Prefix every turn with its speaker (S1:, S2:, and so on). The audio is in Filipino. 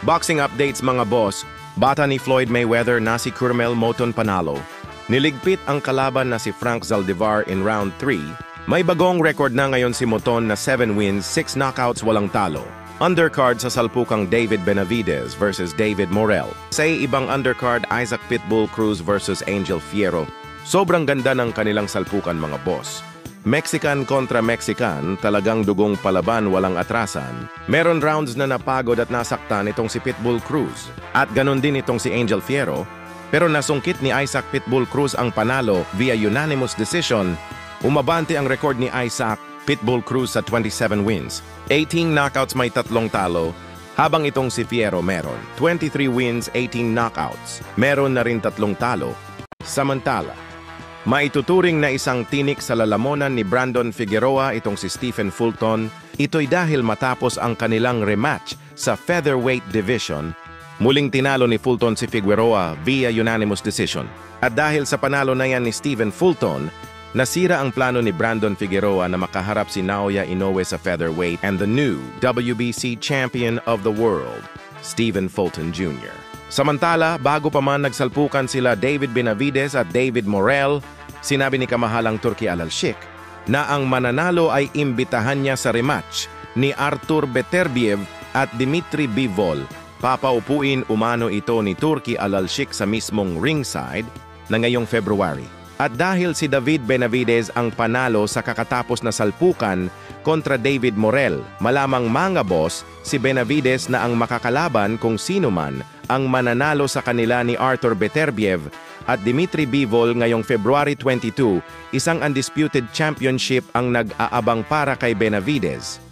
S1: Boxing updates mga boss, bata ni Floyd Mayweather na si Curmel Moton panalo. Niligpit ang kalaban na si Frank Zaldivar in round 3. May bagong record na ngayon si Moton na 7 wins, 6 knockouts walang talo. Undercard sa salpukang David Benavidez versus David Morel. Sa ibang undercard, Isaac Pitbull Cruz versus Angel Fierro. Sobrang ganda ng kanilang salpukan mga boss. Mexican kontra Mexican, talagang dugong palaban walang atrasan. Meron rounds na napagod at nasaktan itong si Pitbull Cruz. At ganon din itong si Angel Fierro. Pero nasungkit ni Isaac Pitbull Cruz ang panalo via unanimous decision. Umabante ang record ni Isaac Pitbull Cruz sa 27 wins. 18 knockouts may 3 talo. Habang itong si Fierro meron 23 wins, 18 knockouts. Meron na rin 3 talo. Samantala, maituturing na isang tinik sa lalamunan ni Brandon Figueroa itong si Stephen Fulton. Ito'y dahil matapos ang kanilang rematch sa featherweight division, muling tinalo ni Fulton si Figueroa via unanimous decision. At dahil sa panalo na yan ni Stephen Fulton, nasira ang plano ni Brandon Figueroa na makaharap si Naoya Inoue sa featherweight and the new WBC champion of the world, Stephen Fulton Jr. Samantala, bago pa man nagsalpukan sila David Benavidez at David Morel, sinabi ni kamahalang Turki Al-Sheikh na ang mananalo ay imbitahan niya sa rematch ni Artur Beterbiev at Dmitry Bivol. Papaupuin umano ito ni Turki Al-Sheikh sa mismong ringside na ngayong February. At dahil si David Benavidez ang panalo sa kakatapos na salpukan kontra David Morel, malamang mga boss, si Benavidez na ang makakalaban kung sino man ang mananalo sa kanila ni Artur Beterbiev at Dmitry Bivol ngayong February 22, isang undisputed championship ang nag-aabang para kay Benavidez.